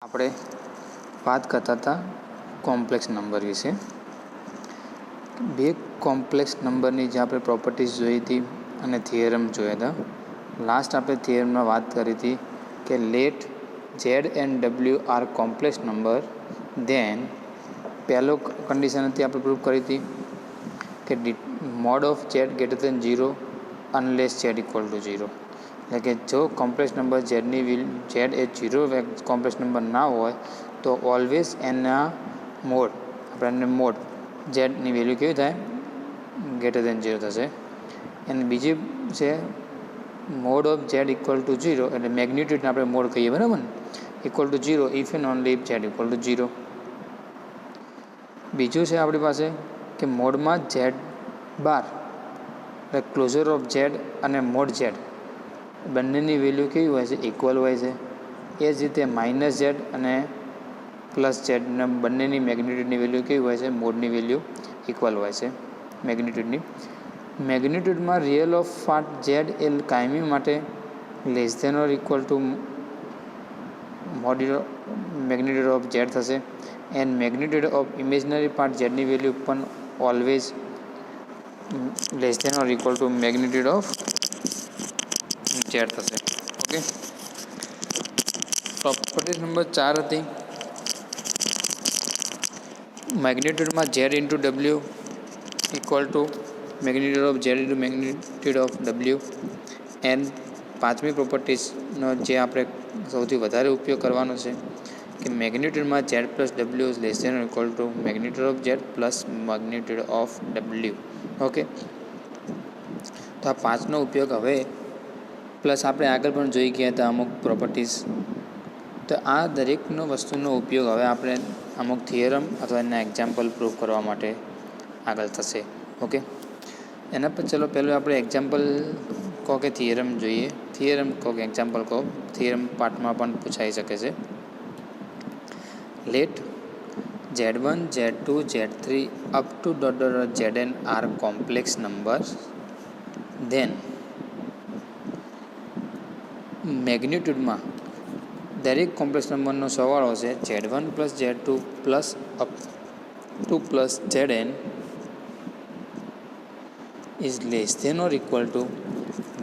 આપણે વાત કરતા હતા કોમ્પ્લેક્સ નંબર વિશે. બે કોમ્પ્લેક્સ નંબરની જે આપણે પ્રોપર્ટીઝ જોઈ હતી અને થિયરમ જોયા હતા. લાસ્ટ આપણે થિયરમમાં વાત કરી હતી કે let Z and W are complex number, then પહેલો કન્ડિશન હતી આપણે પ્રૂવ કરી હતી કે mod of Z greater than 0 unless Z equal to 0. એટલે કે જો કોમ્પ્લેક્સ નંબર ઝેડ એ 0 કોમ્પ્લેક્સ નંબર ના હોય તો ઓલવેઝ એના મોડ મોડ ઝેડની વેલ્યુ કેવી થાય, ગ્રેટર દેન 0 થશે. અને બીજી છે mode of Z equal to 0, એટલે મેગ્નિટ્યુડને આપણે મોડ કહીએ, બરાબર ને, equal to 0 if and only if Z equal to 0. બીજું છે આપણી પાસે કે મોડમાં ઝેડ બાર એટલે ક્લોઝર ઓફ ઝેડ અને મોડ ઝેડ બંનેની વેલ્યુ કેવી હોય છે, ઇક્વલ હોય છે. એ જ રીતે માઇનસ ઝેડ અને પ્લસ ઝેડના બંનેની મેગ્નિટ્યુડની વેલ્યુ કેવી હોય છે, મોડની વેલ્યુ ઇક્વલ હોય છે મેગ્નિટ્યુડની. મેગ્નિટ્યુડમાં રિયલ ઓફ પાર્ટ ઝેડ એ કાયમી માટે less than or equal to magnitude of Z થશે. And magnitude of imaginary part ઝેડની વેલ્યુ પણ always less than or equal to magnitude of Z થશે. ઓકે, પ્રોપર્ટી નંબર 4 હતી મેગ્નિટ્યુડમાં Z into W equal to magnitude of Z into magnitude of W. And પાંચમી પ્રોપર્ટીઝનો જે આપણે સૌથી વધારે ઉપયોગ કરવાનો છે કે મેગ્નિટ્યુડમાં Z plus W is less than or equal to magnitude of Z plus magnitude of W. Okay, તો આ પાંચનો ઉપયોગ હવે પ્લસ આપણે આગળ પણ જોઈ ગયા હતા અમુક પ્રોપર્ટીઝ. તો આ દરેકનો વસ્તુનો ઉપયોગ હવે આપણે અમુક થિયરમ અથવા એના એક્ઝામ્પલ પ્રૂવ કરવા માટે આગળ થશે. ઓકે, એના પર ચલો પહેલું આપણે એક્ઝામ્પલ કહો કે થિયરમ જોઈએ. થિયરમ કહો કે એક્ઝામ્પલ કહો, થિયરમ પાર્ટમાં પણ પૂછાઈ શકે છે. Let Z1, Z2, Z3 up to Zn are complex number, then મેગ્નિટ્યુડમાં દરેક કોમ્પ્લેક્સ નંબરનો સરવાળો છે Z1 plus Z2 plus up to plus Zn is less than or equal to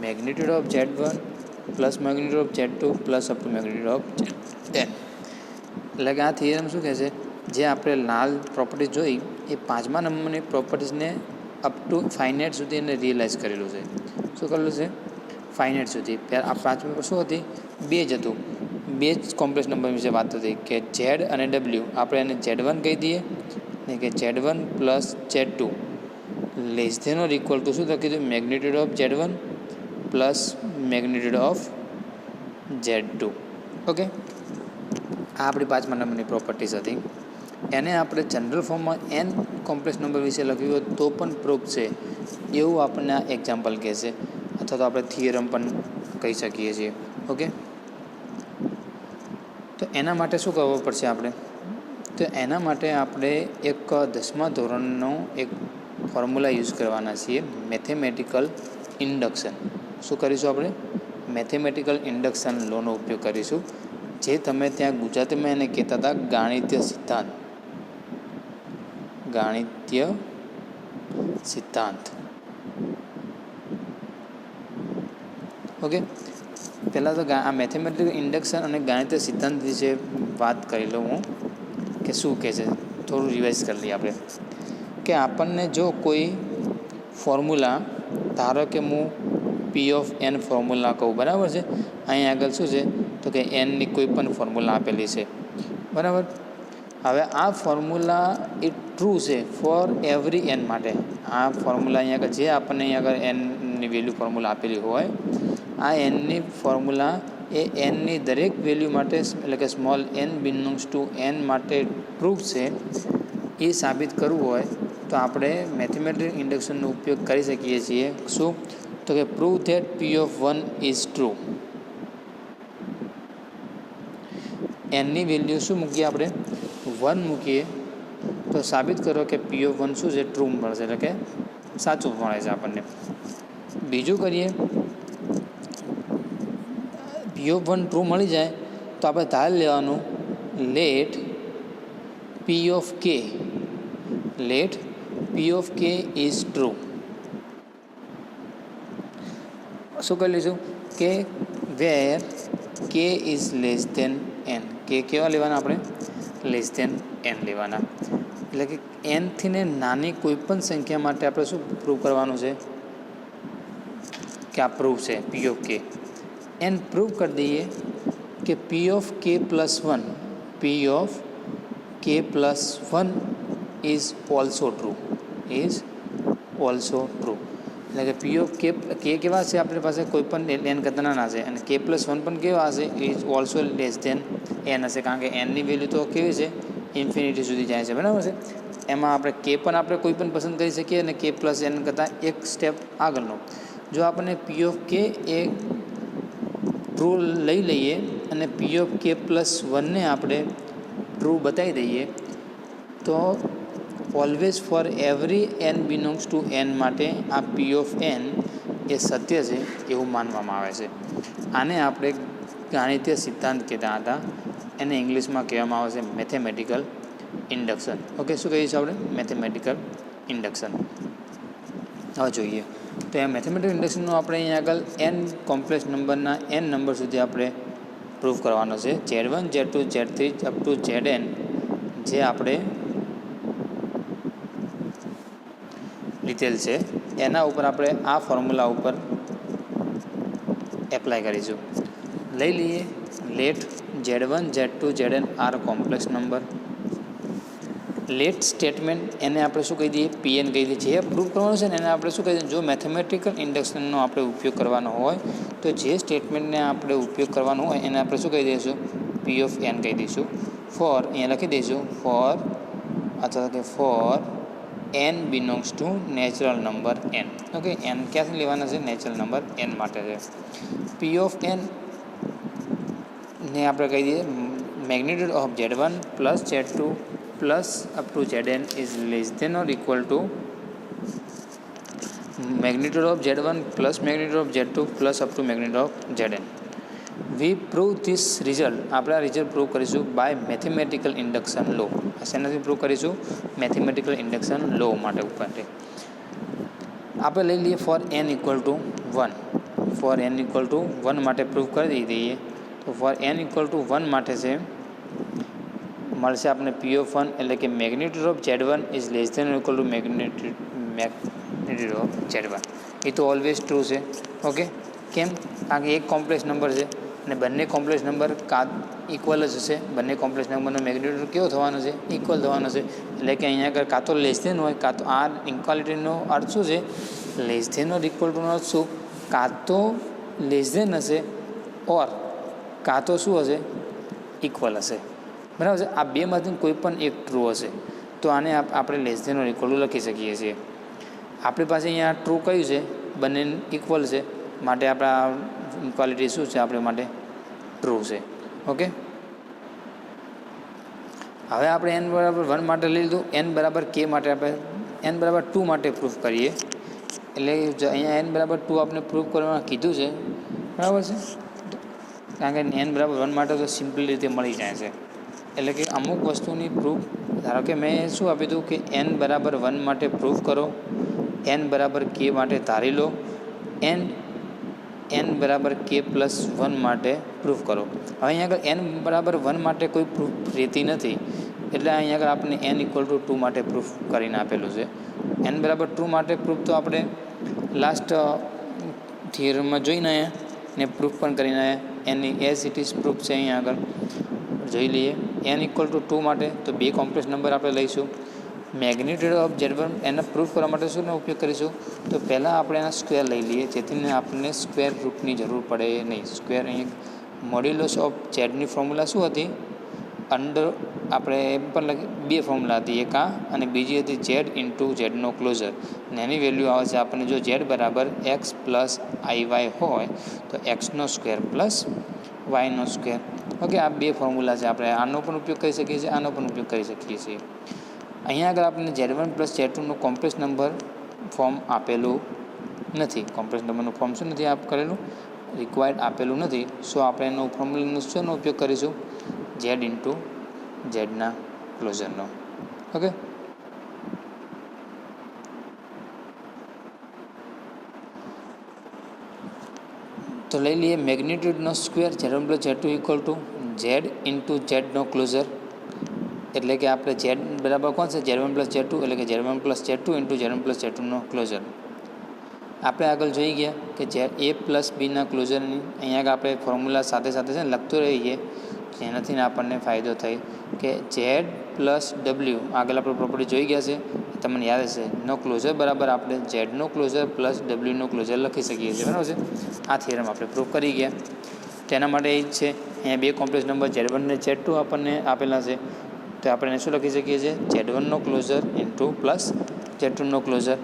magnitude of Z1 plus magnitude of Z2 plus up to magnitude of Zn. એટલે કે આ theorem શું કહે છે, જે આપણે લાલ પ્રોપર્ટી જોઈ એ પાંચમા નંબરની પ્રોપર્ટીઝને અપ ટુ ફાઇનાઇટ સુધી એને રિયલાઇઝ કરેલું છે. શું કરેલું છે, ફાઇનાઇટ સુધી. આ પાંચમા શું હતી, બે જ હતું. બે જ કોમ્પ્લેક્સ નંબર વિશે વાત હતી કે ઝેડ અને ડબલ્યુ આપણે એને Z1 કહી દઈએ ને કે Z1 plus Z2 less than or equal to શું લખી દઉં, magnitude of Z1 plus magnitude of Z2. Okay, આ આપણી પાંચમા નંબરની પ્રોપર્ટીઝ હતી. એને આપણે જનરલ ફોર્મમાં એન કોમ્પ્લેક્સ નંબર વિશે લખ્યું હોય તો પણ પ્રૂફ છે એવું આપણને આ એક્ઝામ્પલ કહે છે, અથવા તો આપણે થિયરમ પણ કહી શકીએ છીએ. ઓકે, તો એના માટે શું કરવું પડશે આપણે, તો એના માટે આપણે એક 10મા ધોરણનો એક ફોર્મ્યુલા યુઝ કરવાના છીએ, મેથેમેટિકલ ઇન્ડક્શન. શું કરીશું આપણે, મેથેમેટિકલ ઇન્ડક્શન લોનો ઉપયોગ કરીશું, જે તમે ત્યાં ગુજરાતીમાં એને કહેતા હતા ગાણિતીય સિદ્ધાંત. ગાણિતીય સિદ્ધાંત. ઓકે, પહેલાં તો આ મેથેમેટિકલ ઇન્ડક્શન અને ગાણિતીય સિદ્ધાંત વિશે વાત કરી લઉં હું કે શું કહે છે. થોડું રિવાઇઝ કરી લઈએ આપણે કે આપણને જો કોઈ ફોર્મ્યુલા, ધારો કે હું પી ઓફ એન ફોર્મ્યુલા કહું, બરાબર છે. અહીં આગળ શું છે તો કે એનની કોઈ પણ ફોર્મ્યુલા આપેલી છે, બરાબર. હવે આ ફોર્મ્યુલા એ ટ્રુ છે ફોર એવરી એન માટે. આ ફોર્મ્યુલા અહીંયા આગળ જે આપણને અહીંયા આગળ એનની વેલ્યુ ફોર્મ્યુલા આપેલી હોય, આ એનની ફોર્મ્યુલા એ એનની દરેક વેલ્યુ માટે, એટલે કે small n belongs to N માટે પ્રૂફ છે. એ સાબિત કરવું હોય તો આપણે મેથેમેટિકલ ઇન્ડક્શનનો ઉપયોગ કરી શકીએ છીએ. શું તો કે prove that P of 1 is true. એનની વેલ્યુ શું મૂકીએ આપણે, 1 મૂકીએ તો સાબિત કરો કે પી ઓફ 1 શું છે, ટ્રુ મળશે, એટલે કે સાચું મળે છે આપણને. બીજું કરીએ, પી ઓફ 1 ટ્રુ મળી જાય તો આપણે ધારી લેવાનું લેટ પી ઓફ કે ઇઝ ટ્રુ. શું કરી લઈશું કે વેર કે ઇઝ લેસ દેન એન. કે કેવા લેવાના આપણે? લેસ દેન એન લેવાના. એટલે કે એનથી ને નાની કોઈ પણ સંખ્યા માટે આપણે શું પ્રૂવ કરવાનું છે કે આ પ્રૂવ છે પી ઓફ કે. એન પ્રૂવ કરી દઈએ કે પી ઓફ કે પ્લસ 1 ઇઝ ઓલ્સો ટ્રુ. એટલે કે પી ઓફ કે કેવા છે આપણી પાસે કોઈ પણ એન કરતા નાના છે, અને કે પ્લસ 1 પણ કેવા હશે? Is also less than n હશે, કારણ કે એનની વેલ્યુ તો કેવી છે? ઇન્ફિનિટી સુધી જાય છે, બરાબર છે. એમાં આપણે કે પણ આપણે કોઈ પણ પસંદ કરી શકીએ, અને કે પ્લસ એન કરતાં એક સ્ટેપ આગળનો. જો આપણને પી ઓફ કે એ ટ્રુ લઈ લઈએ અને પી ઓફ કે પ્લસ 1ને આપણે ટ્રુ બતાવી દઈએ, તો always for every n belongs to N માટે આ પી ઓફ એન એ સત્ય છે એવું માનવામાં આવે છે. આને આપણે ગાણિતીય સિદ્ધાંત કહેતા હતા. એને ઇંગ્લિશમાં કહેવામાં આવે છે મેથેમેટિકલ ઇન્ડક્શન. ઓકે, શું કહીએ છીએ આપણે? Mathematical induction. હવે જોઈએ તો એ મેથેમેટિકલ ઇન્ડક્શનનું આપણે અહીંયા આગળ એન કોમ્પ્લેક્સ નંબરના એન નંબર સુધી આપણે પ્રૂફ કરવાનો છે. Z1 Z2 Z3 up to Zn જે આપણે લીધેલ છે એના ઉપર આપણે આ ફોર્મ્યુલા ઉપર એપ્લાય કરીશું. લઈ લઈએ let Z1 Z2 Zn are complex number. Let statement એને આપણે શું કહી દઈએ? પીએન કહી દઈએ. જે પ્રૂફ કરવાનું છે ને એને આપણે શું કહી દઈએ? જો મેથેમેટિકલ ઇન્ડક્શનનો આપણે ઉપયોગ કરવાનો હોય તો જે સ્ટેટમેન્ટને આપણે ઉપયોગ કરવાનો હોય એને આપણે શું કહી દઈશું? પી ઓફ એન કહી દઈશું. ફોર અહીંયા લખી દઈશું for n belongs to natural number N. Okay, n ક્યાંથી લેવાના છે? નેચરલ નંબર એન માટે છે. પી ઓફ એન ને આપણે કહી દઈએ magnitude of Z1 plus Z2 plus up to Zn is less than or equal to magnitude of Z1 plus magnitude of Z2 plus up to magnitude of Zn. We prove this result. આપણે આ result prove કરીશું by mathematical induction લો. શેનાથી prove કરીશું? Mathematical induction લો માટે ઉપર આપણે લઈ લઈએ ફોર એન ઇક્વલ ટુ 1 માટે પ્રૂવ કરી દઈએ. તો ફોર એન ઇક્વલ ટુ 1 માટે છે મળશે આપણે પી ઓફ 1 એટલે કે magnitude of Z1 is less than equal to magnitude of Z1. એ તો ઓલવેઝ ટ્રુ છે. ઓકે, કેમ? કારણ કે એક કોમ્પ્લેક્સ નંબર છે અને બંને કોમ્પ્લેક્સ નંબર ઇક્વલ જ હશે. બંને કોમ્પ્લેક્સ નંબરનો મેગ્નિટ્યુડ કેવો થવાનો છે? ઇક્વલ થવાનો છે. એટલે કે અહીંયા આગળ કાં તો લેસ દેન હોય, કાં તો આ ઇક્વાલિટીનો અર્થ શું છે? લેસ દેન ઓર ઇક્વલ ટુનો અર્થ શું? કાં તો લેસ દેન હશે ઓર કાં તો શું હશે? ઇક્વલ હશે, બરાબર છે. આ બેમાંથી કોઈ પણ એક ટ્રુ હશે તો આને આપણે less than or equal to લખી શકીએ છીએ. આપણી પાસે અહીંયા ટ્રુ કયું છે? બંને ઇક્વલ છે માટે આપણા ઇક્વાલિટી શું છે? આપણે માટે ટ્રુ છે. ઓકે, હવે આપણે n બરાબર 1 માટે લઈ લીધું. n બરાબર કે માટે આપણે n બરાબર 2 માટે પ્રૂફ કરીએ. એટલે અહીંયા n બરાબર 2 આપણે પ્રૂફ કરવાનું કીધું છે, બરાબર છે. કારણ કે n બરાબર 1 માટે તો સિમ્પલ રીતે મળી જાય છે. એટલે કે અમુક વસ્તુની પ્રૂફ, ધારો કે મેં શું આપ્યું હતું કે n બરાબર 1 માટે પ્રૂફ કરો, n બરાબર કે માટે ધારી લો, n બરાબર કે પ્લસ 1 માટે પ્રૂફ કરો. હવે અહીંયા આગળ n બરાબર 1 માટે કોઈ પ્રૂફ રહેતી નથી, એટલે અહીંયા આગળ આપણે n ઇક્વલ ટુ 2 માટે પ્રૂફ કરીને આપેલું છે. n બરાબર 2 માટે પ્રૂફ તો આપણે લાસ્ટ થિયરમમાં જોઈને આવ્યા ને પ્રૂફ પણ કરીને આવ્યા. એની એઝ ઇટ ઇઝ પ્રૂફ છે. અહીંયા આગળ જોઈ લઈએ. n ઇક્વલ ટુ 2 માટે તો બે કોમ્પ્લેક્સ નંબર આપણે લઈશું. મેગ્નિટ્યુડ ઓફ Z1 એને પ્રૂફ કરવા માટે શું ઉપયોગ કરીશું? તો પહેલાં આપણે એના સ્ક્વેર લઈ લઈએ, જેથી આપણને સ્ક્વેર રૂટની જરૂર પડે નહીં. સ્ક્વેર અહીંયા મોડ્યુલસ ઓફ ઝેડની ફોર્મ્યુલા શું હતી? અંડર આપણે એમ પણ બે ફોર્મ્યુલા હતી, એક આ અને બીજી હતી ઝેડ ઇન્ટુ ઝેડનો ક્લોઝર. અને એની વેલ્યુ આવે છે આપણને જો ઝેડ બરાબર એક્સ પ્લસ IY હોય તો એક્સનો સ્ક્વેર પ્લસ વાયનો સ્ક્વેર. ઓકે, આ બે ફોર્મ્યુલા છે. આપણે આનો પણ ઉપયોગ કરી શકીએ છીએ, આનો પણ ઉપયોગ કરી શકીએ છીએ. અહીંયા આગળ આપણને Z1 પ્લસ Z2નું કોમ્પ્લેક્સ નંબર ફોર્મ આપેલું નથી. કોમ્પ્લેક્સ નંબરનું ફોર્મ શું નથી કરેલું? રિક્વાયર્ડ આપેલું નથી. સો આપણે એનો ફોર્મ્યુલાનો શેનો ઉપયોગ કરીશું? Z ઇન્ટુ ઝેડના ક્લોઝરનો. ઓકે, તો લઈ લઈએ મેગ્નિટ્યુડનો square Z1 + Z2 equal to Z into ઝેડનો ક્લોઝર. એટલે કે આપણે ઝેડ બરાબર કોણ છે Z1 + Z2, એટલે કે Z1 + Z2 into Z1 + Z2નો closure. આપણે આગળ જોઈ ગયા કે A + Bના ક્લોઝરની અહીંયા આગળ આપણે ફોર્મ્યુલા સાથે સાથે છે ને લખતું રહીએ, જેનાથી આપણને ફાયદો થાય કે Z + W આગળ આપણે પ્રોપર્ટી જોઈ ગયા છે, તમને યાદ હશે, નો ક્લોઝર બરાબર આપણે ઝેડનો ક્લોઝર પ્લસ ડબલ્યુનો ક્લોઝર લખી શકીએ છીએ. બરાબર છે, આ થિયરમ આપણે પ્રૂવ કરી ગયા. તેના માટે એ જ છે, અહીંયા બે કોમ્પ્લેક્સ નંબર Z1 અને Z2 આપણને આપેલા છે, તો આપણે શું લખી શકીએ છીએ Z1નો ક્લોઝર ઇન્ટુ પ્લસ Z2નો ક્લોઝર.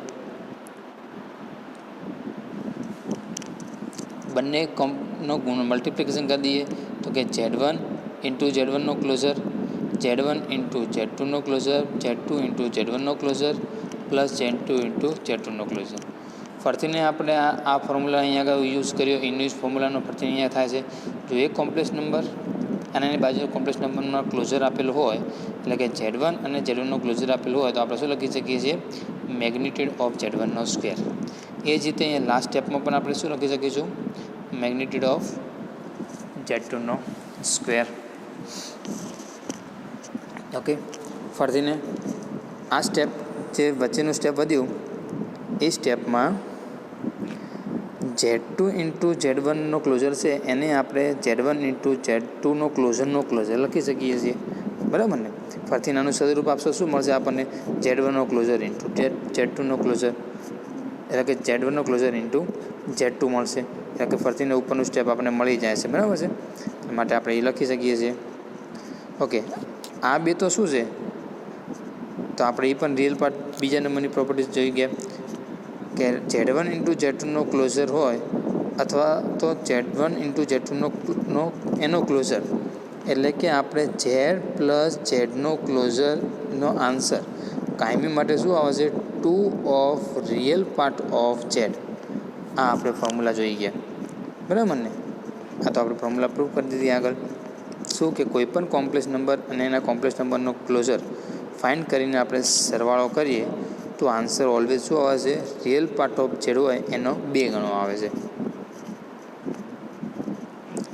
બંને નો મલ્ટિપ્લિકેશન કરી દઈએ તો કે Z1 ઇન્ટુ Z1નો ક્લોઝર, Z1 ઇન્ટુ Z2નો ક્લોઝર, Z2 ઇન્ટુ Z1નો ક્લોઝર પ્લસ Z2 ઇન્ટુ Z2નો ક્લોઝર. ફરીને આપણે આ ફોર્મ્યુલા અહીંયા આગળ યુઝ કર્યો, ઇન્યુઝ ફોર્મ્યુલાનો ફરીથી અહીંયા થાય છે. જો એક કોમ્પ્લેક્સ નંબર અને એની બાજુ કોમ્પ્લેક્સ નંબરનો ક્લોઝર આપેલું હોય, એટલે કે Z1 અને Z2નો ક્લોઝર આપેલું હોય, તો આપણે શું લખી શકીએ છીએ મેગ્નિટ્યુડ ઓફ Z1નો સ્ક્વેર. એ જ રીતે અહીંયા લાસ્ટ સ્ટેપમાં પણ આપણે શું લખી શકીશું મેગ્નિટ્યુડ ઓફ Z2નો સ્ક્વેર. ઓકે, ફરીને આ સ્ટેપ જે વચ્ચેનું સ્ટેપ વધ્યું, એ સ્ટેપમાં Z2 ઇન્ટુ Z1નો ક્લોઝર છે, એને આપણે Z1 ઇન્ટુ Z2નો ક્લોઝરનો ક્લોઝર લખી શકીએ છીએ. બરાબર ને? ફરીથી નાનું સદરૂપ આપશો, શું મળશે આપણને Z1નો ક્લોઝર ઇન્ટુ Z2નો ક્લોઝર, એટલે કે Z1નો ક્લોઝર ઇન્ટુ Z2 મળશે. એટલે કે ફરીને ઉપરનું સ્ટેપ આપણને મળી જાય છે. બરાબર છે, માટે આપણે એ લખી શકીએ છીએ. ઓકે, આ બે તો શું છે, તો આપણે એ પણ રિયલ પાર્ટ બીજા નંબરની પ્રોપર્ટીઝ જોઈ ગયા કે Z1 ઇન્ટુ Z2નો ક્લોઝર હોય અથવા તો Z1 ઇન્ટુ Z2નો એનો ક્લોઝર, એટલે કે આપણે Z પ્લસ ઝેડનો ક્લોઝરનો આન્સર કાયમી માટે શું આવશે 2 of real part of Z. આ આપણે ફોર્મ્યુલા જોઈ ગયા. બરાબર ને? આ તો આપણે ફોર્મ્યુલા પ્રૂવ કરી દીધી. આગળ શું કે કોઈ પણ કોમ્પ્લેક્સ નંબર અને એના કોમ્પ્લેક્સ નંબરનો ક્લોઝર ફાઇન્ડ કરીને આપણે સરવાળો કરીએ તો આન્સર ઓલવેઝ શું આવે છે રિયલ પાર્ટ ઓફ Z હોય એનો 2 ગણો આવે છે.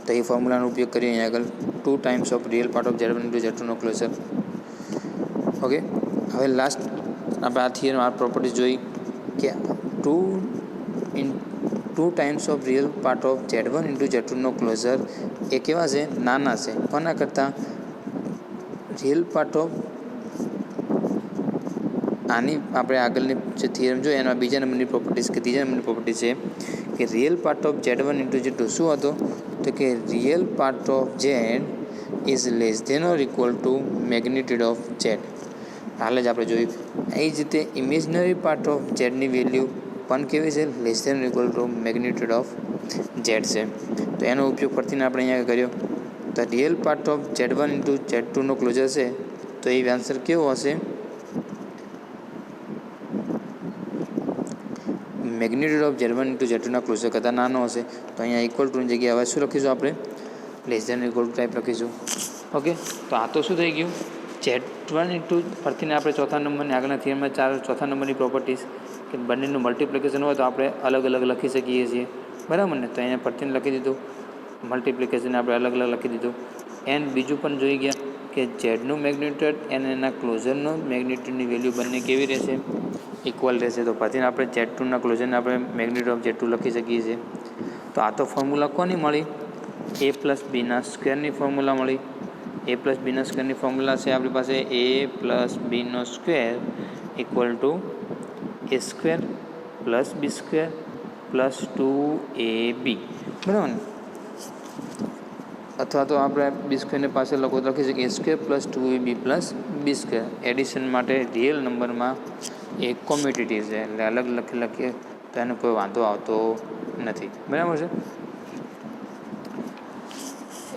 તો એ ફોર્મ્યુલાનો ઉપયોગ કરીએ અહીંયા આગળ 2 times of real part of Z1 into Z2નો ક્લોઝર. ઓકે, હવે લાસ્ટ આપણે આ થિયરમ આ પ્રોપર્ટી જોઈ કે 2 times of real part of Z1 into Z2નો ક્લોઝર એ કેવા છે, નાના છે. કોના કરતાં રિયલ પાર્ટ ઓફ આની આપણે આગળની જે થિયરમ જોઈએ એના બીજા નંબરની પ્રોપર્ટીઝ કે ત્રીજા નંબરની પ્રોપર્ટી છે કે real part of Z1 into Z2 શું હતો, તો કે real part of Z is less than or equal to magnitude of Z. હાલ જ આપણે જોયું. એ જ રીતે ઇમેજનરી પાર્ટ ઓફ Zની વેલ્યુ પણ કેવી છે, less than or equal to magnitude of Z છે. તો એનો ઉપયોગ ફરીથી આપણે અહીંયા કર્યો. તો real part of Z1 into Z2નો ક્લોઝર છે, તો એ આન્સર કેવો હશે મેગ્નિટ્યુડ ઓફ Z1 ઇન્ટુ Z2ના ક્લોઝર કરતાં નાનો હશે. તો અહીંયા ઇક્વલ ટુની જગ્યાએ હવે શું લખીશું આપણે less than equal to type લખીશું. ઓકે, તો આ તો શું થઈ ગયું Z1 ઇન્ટુ ફરીથી આપણે ચોથા નંબરની આગળના થિયરમાં ચોથા નંબરની પ્રોપર્ટીઝ કે બંનેનું મલ્ટિપ્લિકેશન હોય તો આપણે અલગ અલગ લખી શકીએ છીએ. બરાબર ને? તો અહીંયા ફરીથી લખી દીધું મલ્ટિપ્લિકેશન આપણે અલગ અલગ લખી દીધું. એન્ડ બીજું પણ જોઈ ગયા કે ઝેડનું મેગ્નિટ્યુડ અને એના ક્લોઝરનું મેગ્નિટ્યુડની વેલ્યુ બંને કેવી રહેશે ઇક્વલ રહેશે. તો પછી આપણે Z2ના ક્લોઝરને આપણે મેગ્નિટ્યુડ ઓફ Z2 લખી શકીએ છીએ. તો આ તો ફોર્મ્યુલા કોની મળી A પ્લસ બીના સ્ક્વેરની ફોર્મ્યુલા મળી. A પ્લસ બીના સ્ક્વેરની ફોર્મ્યુલા છે આપણી પાસે A પ્લસ બીનો square equal to A square plus B square plus 2AB. બરાબર ને? અથવા તો આપણે બી સ્ક્વેરની પાસે લખી શકીએ A square plus 2AB plus B square. Addition માટે રિયલ નંબરમાં એ કોમ્યુટેટિવ છે, એટલે અલગ લખીએ તો એનો કોઈ વાંધો આવતો નથી. બરાબર છે?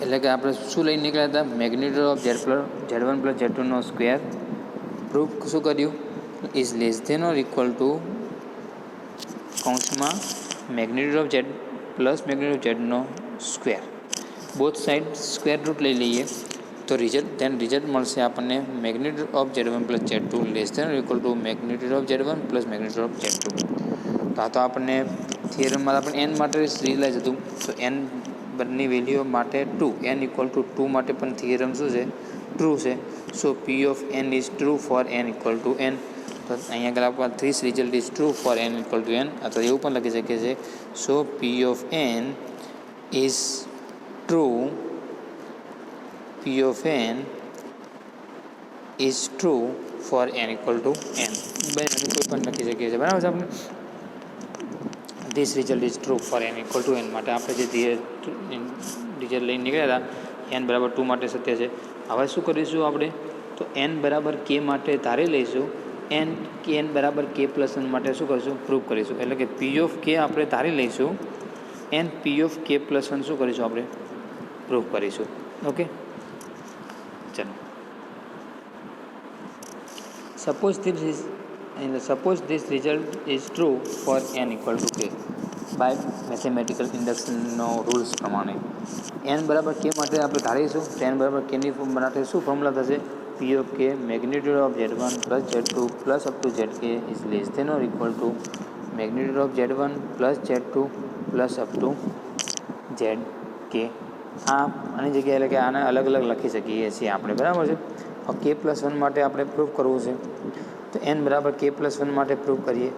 એટલે કે આપણે શું લઈને નીકળ્યા હતા મેગ્નિટ્યુડ ઓફ Z1 પ્લસ Z2નો સ્ક્વેર પ્રૂફ શું કર્યું is less than or equal to કૌંસમાં magnitude of Z plus magnitude of Zનો square. Both side square root લઈ લઈએ તો તો રિઝલ્ટ મળશે આપણને magnitude of Z1 plus Z2 less than or equal to magnitude of Z1 plus magnitude of Z2. તો આ તો આપણને થિયરમમાં આપણે n માટે રિયલાઇઝ હતું. તો n બંને વેલ્યુ માટે 2 n ઇક્વલ ટુ 2 માટે પણ થિયરમ શું છે, ટ્રુ છે. So P of n is true for n equal to n. તો અહીંયા આગળ આપણા this result is true for n equal to n, અથવા એવું પણ લખી શકીએ છીએ. So P of n is true, P of n is true for n equal to n. કોઈ પણ લખી શકીએ છીએ, બરાબર છે. આપણે this result is true for n equal to n માટે આપણે જે રિઝલ્ટ લઈને નીકળ્યા હતા n બરાબર 2 માટે સત્ય છે. હવે શું કરીશું આપણે, તો n બરાબર k માટે ધારી લઈશું. n બરાબર k પ્લસ 1 માટે શું કરીશું, પ્રૂફ કરીશું. એટલે કે P ઓફ k આપણે ધારી લઈશું, n P of k plus 1 શું કરીશું, આપણે પ્રૂફ કરીશું. ઓકે, ચલો. Suppose this result is true for n equal to k by mathematical ઇન્ડક્શનનો રૂલ્સ પ્રમાણે n બરાબર k માટે આપણે ધારીશું. તો n બરાબર k ની માટે શું ફોર્મ્યુલા થશે, P of k magnitude of Z1 plus Z2 plus up to ZK is less than or equal to magnitude of Z1 plus Z2 plus up to ZK. આની જગ્યાએ એટલે કે આને અલગ અલગ લખી શકીએ છીએ આપણે, બરાબર છે. k પ્લસ 1 માટે આપણે પ્રૂફ કરવું છે. તો n બરાબર k પ્લસ 1 માટે પ્રૂફ કરીએ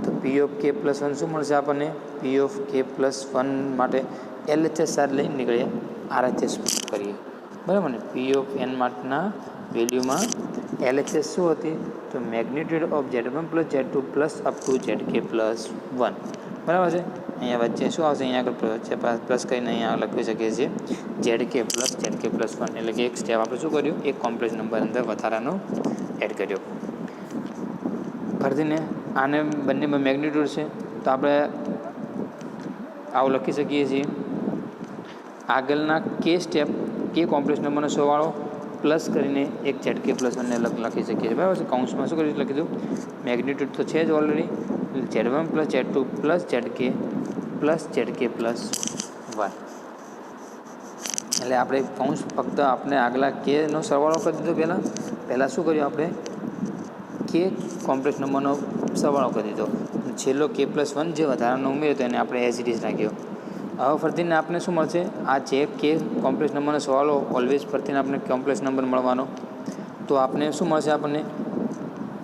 તો P ઓફ k પ્લસ 1 શું મળશે આપણને, P ઓફ k પ્લસ 1 માટે LHS સાથે લઈને નીકળીએ, RHS કરીએ, બરાબર ને. P ઓફ n માટેના વેલ્યુમાં LHS શું હતી, તો magnitude of Z1 plus Z2 plus up to ZK plus 1, બરાબર છે. અહીંયા વચ્ચે શું આવશે, અહીંયા આગળ પ્લસ કરીને અહીંયા લખી શકીએ છીએ ZK પ્લસ 1. એટલે કે એક સ્ટેપ આપણે શું કર્યું, એક કોમ્પ્લેક્સ નંબર અંદર વધારાનો એડ કર્યો. ફરીને આને બંનેમાં મેગ્નિટ્યુડ છે તો આપણે આવું લખી શકીએ છીએ. આગળના કે સ્ટેપ કે કોમ્પ્લેક્સ નંબરનો સરવાળો પ્લસ કરીને એક ZK પ્લસ 1 લખી શકીએ છીએ, બરાબર છે. કૌંસમાં શું કરી લખી દઉં, મેગ્નિટ્યુડ તો છે જ already, Z1 plus Z2 plus ZK plus 1. એટલે આપણે કૌંસ ફક્ત આપણે આગલા કેનો સરવાળો કરી દીધો. પહેલાં શું કર્યું, આપણે કે કોમ્પ્લેક્સ નંબરનો સરવાળો કરી દીધો. છેલ્લો k પ્લસ 1 જે વધારાનો ઉમેર્યો તો એને આપણે એઝ ઇટ ઇઝ રાખ્યો. હવે ફરીને આપણે શું મળશે, આ જે કે કોમ્પ્લેક્સ નંબરનો સરવાળો ઓલવેઝ ફરીને આપણે કોમ્પ્લેક્સ નંબર મળવાનો. તો આપણે શું મળશે, આપણને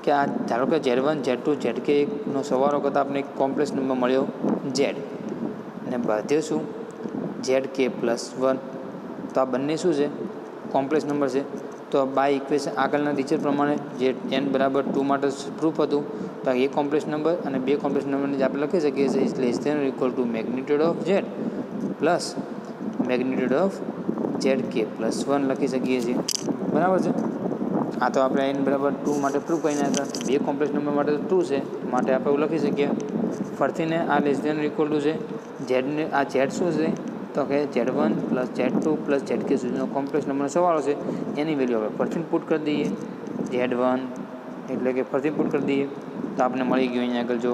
કે આ ધારો કે Z1 Z2 ZK નો સરવાળો કરતાં આપણે એક કોમ્પ્લેક્સ નંબર મળ્યો Z, અને બાધ્ય શું ZK પ્લસ 1. તો આ બંને શું છે, કોમ્પ્લેક્સ નંબર છે. તો બાય ઇક્વેશન આગળના રિઝલ્ટ પ્રમાણે જે n બરાબર 2 માટે પ્રૂફ હતું, તો એક કોમ્પ્લેક્સ નંબર અને બે કોમ્પ્લેક્સ નંબરને જે આપણે લખી શકીએ છીએ is less than equal to magnitude of Z plus magnitude of ZK plus 1 લખી શકીએ છીએ, બરાબર છે. આ તો આપણે n બરાબર 2 માટે પ્રૂફ કરીને હતા. બે કોમ્પ્લેક્સ નંબર માટે તો 2 છે માટે આપણે એવું લખી શકીએ. ફરીને આ લેસ ધેન ઇક્વલ ટુ છે ઝેડને, આ Z શું છે, તો કે Z1 plus Z2 plus ZK સુધીનો કોમ્પ્લેક્સ નંબરનો સરવાળો છે. એની વેલ્યુ આપણે ફરીથી પુટ કરી દઈએ, Z1 એટલે કે ફરીથી પુટ કરી દઈએ તો આપણે મળી ગયું અહીંયા આગળ જો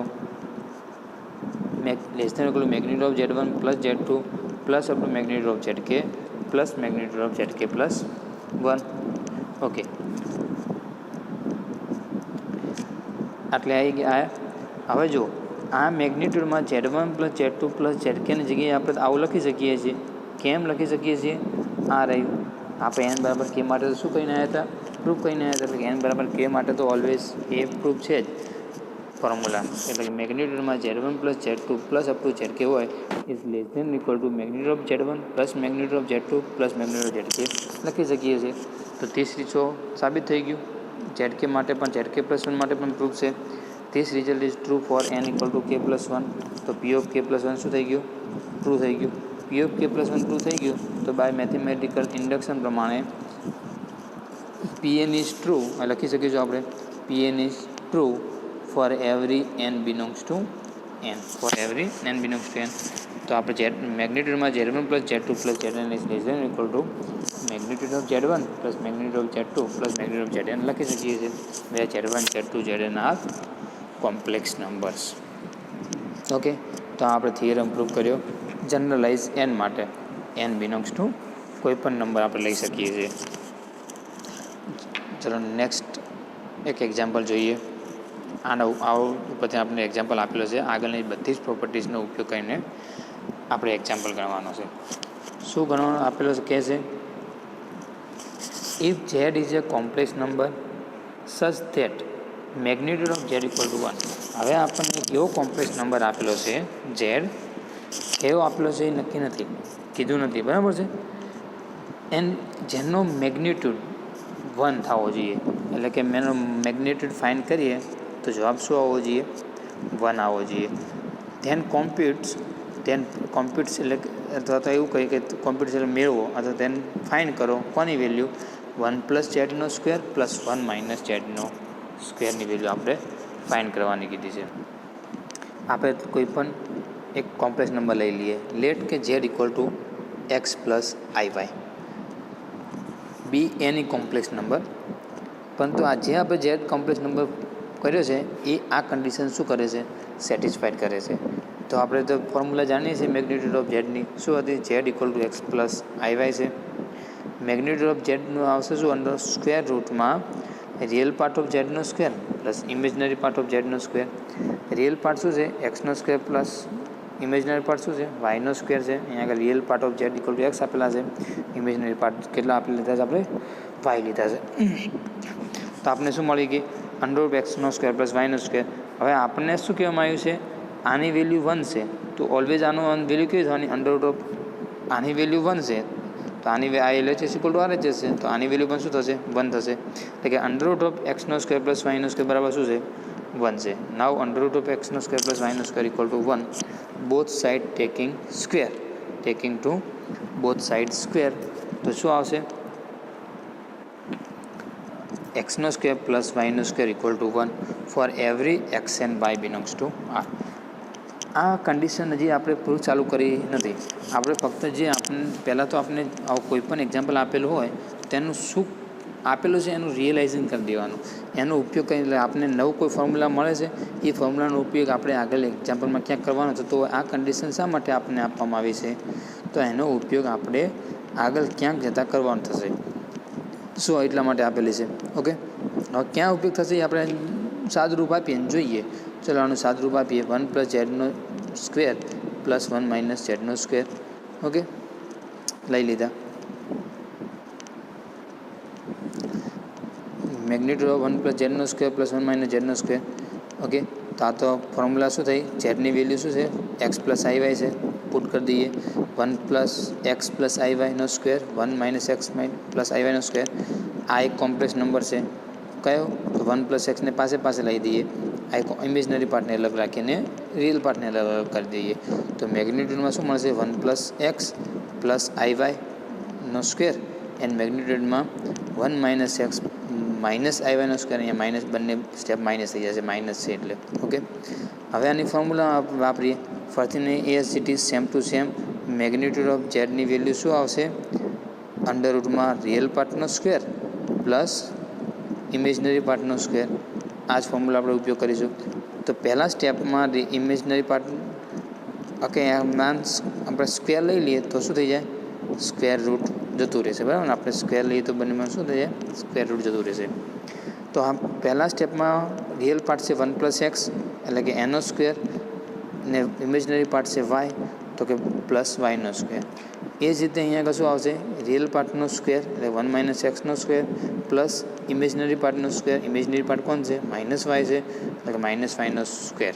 less than equal to magnitude of Z1 plus Z2 plus up to magnitude of ZK plus magnitude of ZK plus 1. Okay, આટલે આવી ગયા. હવે જો આ મેગ્નિટ્યુડમાં Z1 પ્લસ Z2 પ્લસ ZKની જગ્યાએ આપણે આવું લખી શકીએ છીએ. કેમ લખી શકીએ છીએ, આ રહ્યું આપણે n બરાબર k માટે તો શું કહીને આવ્યા હતા, પ્રૂફ કહીને આવ્યા હતા. એટલે કે n બરાબર k માટે તો ઓલવેઝ એ પ્રૂફ છે જ ફોર્મ્યુલા. એટલે કે મેગ્નિટ્યુડમાં Z1 plus Z2 plus up to ZK હોય is less than equal to magnitude of Z1 plus magnitude of Z2 plus magnitude of ZK લખી શકીએ છીએ. તો 30 સાબિત થઈ ગયું. ZK માટે પણ ZK પ્લસ 1 માટે પણ પ્રૂફ છે. This result is true for n equal to k plus 1. તો P ઓફ k પ્લસ 1 શું થઈ ગયું, ટ્રુ થઈ ગયું. P of k plus 1 true થઈ ગયું. તો બાય મેથેમેટિકલ ઇન્ડક્શન પ્રમાણે Pn ઇઝ ટ્રુ લખી શકીશું આપણે. Pn is true for every n belongs to n. For every n belongs to n. તો આપણે મેગ્નિટ્યુડમાં Z1 plus Z2 plus Zn is less than equal to magnitude of Z1 plus magnitude of Z2 plus magnitude of Zn લખી શકીએ છીએ. બે Z1 Z2 Zn are complex numbers. Okay, તો આપણે theorem prove કર્યો જનરલાઇઝ n માટે. n belongs two કોઈ પણ નંબર આપણે લઈ શકીએ છીએ. ચલો નેક્સ્ટ એક એક્ઝામ્પલ જોઈએ. આવું ઉપરથી આપણે એક્ઝામ્પલ આપેલો છે. આગળની બધી જ પ્રોપર્ટીઝનો ઉપયોગ કરીને આપણે એક્ઝામ્પલ ગણવાનો છે. શું ગણવાનો આપેલો છે? કહે છે if Z is A complex number સચ that magnitude of Z equal to 1. હવે આપણને એવો કોમ્પ્લેક્સ નંબર આપેલો છે ઝેડ, કેવો આપેલો છે એ નક્કી નથી, કીધું નથી, બરાબર છે. જેનો મેગ્નિટ્યુડ 1 થવો જોઈએ, એટલે કે એનો મેગ્નિટ્યુડ ફાઇન્ડ કરીએ તો જવાબ શું આવવો જોઈએ? 1 આવવો જોઈએ. ધેન કોમ્પ્યુટ્સ એટલે અથવા તો એવું કહીએ કે કોમ્પ્યુટ્સ એટલે મેળવો અથવા ધેન ફાઇન્ડ કરો કોની વેલ્યુ? 1 પ્લસ ઝેડનો સ્ક્વેર પ્લસ 1 માઇનસ ઝેડનો સ્ક્વેરની વેલ્યુ આપણે ફાઇન્ડ કરવાની કીધી છે. આપણે કોઈ પણ એક કોમ્પ્લેક્સ નંબર લઈ લઈએ. લેટ કે Z equal to x plus I y be any complex number. પરંતુ આ જે આપણે ઝેડ કોમ્પ્લેક્સ નંબર કર્યો છે એ આ કન્ડિશન શું કરે છે? સેટિસ્ફાઈડ કરે છે. તો આપણે તો ફોર્મ્યુલા જાણીએ છીએ મેગ્નિટ્યુડ ઓફ ઝેડની. શું હતી? Z equal to x plus I Y છે. મેગ્નિટ્યુડ ઓફ ઝેડનું આવશે શું? અંડર સ્ક્વેર રૂટમાં રિયલ પાર્ટ ઓફ ઝેડનો square plus imaginary part of ઝેડનો સ્ક્વેર. રિયલ પાર્ટ શું છે? એક્સનો સ્ક્વેર પ્લસ ઇમેજનરી પાર્ટ શું છે? વાયનો સ્ક્વેર છે. અહીંયા આગળ real part of Z equal to X આપેલા છે. ઇમેજનરી પાર્ટ કેટલા આપી લીધા છે? આપણે વાય લીધા છે. તો આપણે શું મળી ગઈ? અંડર રૂટ એક્સનો સ્ક્વેર પ્લસ વાયનો સ્ક્વેર. હવે આપણને શું કહેવામાં આવ્યું છે? આની વેલ્યુ 1 છે તો ઓલવેઝ આનું વેલ્યુ કેવી થવાની? અંડર રૂટ ઓફ આની વેલ્યુ 1 છે તો આની આ LHS ઇક્વલ ટુ RHS છે તો આની વેલ્યુ પણ શું થશે? 1 થશે. એટલે કે અંડર રૂટ ઓફ એક્સનો સ્ક્વેર પ્લસ વાયનો સ્ક્વેર બરાબર શું છે? 1 છે. નાવ અંડર રૂટ ઓફ એક્સનો સ્ક્વેર પ્લસ વાયનો square equal to 1. Both side taking to both side square. તો શું આવશે? એક્સનો સ્ક્વેર પ્લસ વાયનો square equal to 1 for every X and Y belongs to R. આ કન્ડિશન હજી આપણે પ્રૂફ ચાલુ કરી નથી. આપણે ફક્ત જે આપણને પહેલાં તો આપણે કોઈ પણ એક્ઝામ્પલ આપેલું હોય તેનું શું આપેલું છે એનું રિયલાઇઝિંગ કરી દેવાનું. એનો ઉપયોગ કરી એટલે આપણને નવું કોઈ ફોર્મ્યુલા મળે છે એ ફોર્મ્યુલાનો ઉપયોગ આપણે આગળ એક્ઝામ્પલમાં ક્યાંક કરવાનો છે. તો આ કન્ડિશન શા માટે આપણને આપવામાં આવી છે? તો એનો ઉપયોગ આપણે આગળ ક્યાંક જતાં કરવાનો થશે. શું એટલા માટે આપેલી છે? ઓકે, હવે ક્યાં ઉપયોગ થશે એ આપણે સાદુરૂપ આપીએ ને જોઈએ. ચલો આનું સાદુરૂપ આપીએ. 1 પ્લસ ઝેડનો સ્ક્વેર પ્લસ 1 માઇનસ ઝેડનો સ્ક્વેર. ઓકે, લઈ લીધા. મેગ્નિટ્યુડ ઓફ 1 પ્લસ ઝેડનો સ્ક્વેર પ્લસ 1 માઇનસ ઝેડનો સ્ક્વેર. ઓકે, તો આ તો ફોર્મ્યુલા શું થઈ? ઝેડની વેલ્યુ શું છે? એક્સ પ્લસ આઈ વાય છે. પુટ કરી દઈએ. 1 પ્લસ એક્સ પ્લસ આઈ વાયનો square 1 minus x plus I વાયનો સ્ક્વેર. આ એક કોમ્પ્લેક્સ નંબર છે. કયો? તો 1 પ્લસ એક્સને પાસે લઈ દઈએ. આ ઇમેજનરી પાર્ટને અલગ રાખીને રિયલ પાર્ટને અલગ કરી દઈએ. તો મેગ્નિટ્યુડમાં શું મળશે? 1 પ્લસ એક્સ પ્લસ આઈ વાયનો સ્ક્વેર એન્ડ મેગ્નિટ્યુડમાં 1 માઇનસ એક્સ માઇનસ આઈ વાયનો સ્ક્વેર. અહીંયા માઇનસ બંને સ્ટેપ માઇનસ થઈ જશે, માઇનસ છે એટલે. ઓકે, હવે આની ફોર્મ્યુલા વાપરીએ ફરીને ASCT same to same. Magnitude of ઝેડની વેલ્યુ શું આવશે? અંડર રૂટમાં રિયલ પાર્ટનો સ્ક્વેર પ્લસ ઇમેજનરી પાર્ટનો સ્ક્વેર. આ જ ફોર્મ્યુલા આપણે ઉપયોગ કરીશું. તો પહેલાં સ્ટેપમાં ઇમેજનરી પાર્ટ ઓકે આપણે સ્ક્વેર લઈ લઈએ તો શું થઈ જાય? સ્ક્વેર રૂટ જતું રહેશે, બરાબર ને? આપણે સ્ક્વેર લઈએ તો બંનેમાં શું થઈ જાય? સ્ક્વેર રૂટ જતું રહેશે. તો આ પહેલાં સ્ટેપમાં રિયલ પાર્ટ છે 1 પ્લસ એક્સ એટલે કે એનો સ્ક્વેર ને ઇમેજનરી પાર્ટ છે વાય તો કે પ્લસ વાયનો સ્ક્વેર. એ જ રીતે અહીંયા આગળ શું આવશે? રિયલ પાર્ટનો સ્ક્વેર એટલે 1 માઇનસ એક્સનો સ્ક્વેર પ્લસ ઇમેજનરી પાર્ટનો સ્ક્વેર. ઇમેજનરી પાર્ટ કોણ છે? માઇનસ વાય છે એટલે કે માઇનસ વાયનો સ્ક્વેર.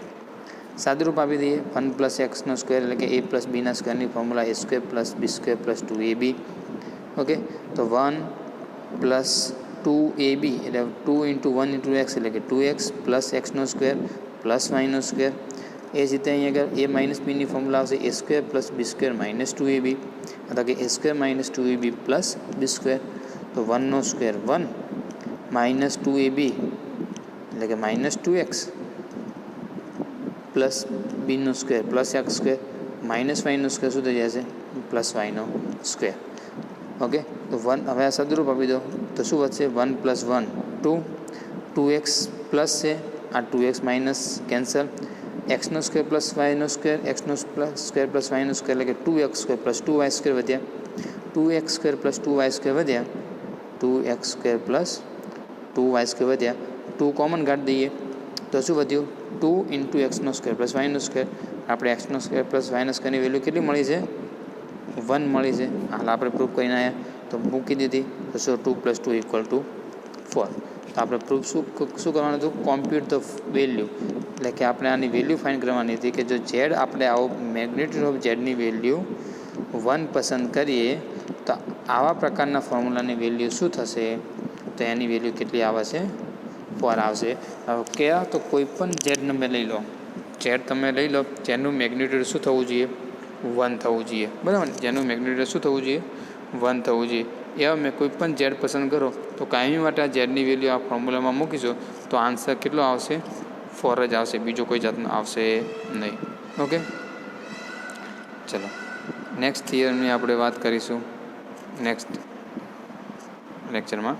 સાદુરૂપ આપી દઈએ. 1 પ્લસ એક્સનો સ્ક્વેર એટલે કે a પ્લસ બીના સ્ક્વેરની formula a square plus B square plus 2ab. Okay, તો 1 પ્લસ 2ab એટલે 2 ઇન્ટુ 1 ઇન્ટુ એક્સ એટલે કે 2x પ્લસ એક્સનો સ્ક્વેર પ્લસ વાયનો સ્ક્વેર. એ જ રીતે અહીંયા આગળ a માઇનસ બીની ફોર્મ્યુલા આવશે a square plus B square minus 2ab અથવા કે a square minus 2ab plus B square. તો 1નો સ્ક્વેર 1 માઇનસ 2ab એટલે કે માઇનસ 2x પ્લસ બીનો square plus X square minus વાયનો સ્ક્વેર શું થઈ જશે? પ્લસ વાયનો સ્ક્વેર. ઓકે, તો 1 હવે આ સદરૂપ આપી દો તો શું વધશે? 1 પ્લસ 1 2x પ્લસ છે આ 2x માઇનસ કેન્સલ. એક્સનો સ્ક્વેર પ્લસ વાયનો સ્ક્વેર એક્સનો સ્ક્વેર પ્લસ વાયનો સ્ક્વેર એટલે કે 2x square plus 2y square વધ્યા. 2x square plus 2y square વધ્યા 2x સ્ક્વેર પ્લસ 2y² વધ્યા, 2 કોમન કાઢી દઈએ તો શું વધ્યું 2 × x² + y². આપણે x² + y²ની વેલ્યુ કેટલી મળી છે 1 મળી છે. હાલ આપણે પ્રૂફ કરીને આવ્યા તો મૂકી દીધી તો શું 2 + 2 = 4. તો આપણે પ્રૂફ શું કરવાનું હતું કોમ્પ્યુટ ધ વેલ્યુ, એટલે કે આપણે આની વેલ્યુ ફાઇન્ડ કરવાની હતી કે જો ઝેડ આપણે આવો મેગ્નિટ્યુડ ઓફ ઝેડની વેલ્યુ 1 પસંદ કરીએ તો આવા પ્રકારના ફોર્મ્યુલાની વેલ્યુ શું થશે, તો એની વેલ્યુ કેટલી આવે છે 4 આવશે. હવે કયા તો કોઈ પણ ઝેડ તમે લઈ લો, ઝેડ તમે લઈ લો જેનું મેગ્નિટ્યુડ શું થવું જોઈએ 1 થવું જોઈએ, બરાબર ને, જેનું મેગ્નિટ્યુડ શું થવું જોઈએ 1 થવું જોઈએ. એવા મેં કોઈ પણ ઝેડ પસંદ કરો તો કાયમી માટે આ ઝેડની વેલ્યુ આ ફોર્મ્યુલામાં મૂકીશું તો આન્સર કેટલો આવશે 4 જ આવશે, બીજો કોઈ જાતનો આવશે નહીં. ઓકે, ચલો નેક્સ્ટ થિયરની આપણે વાત કરીશું નેક્સ્ટ લેક્ચરમાં.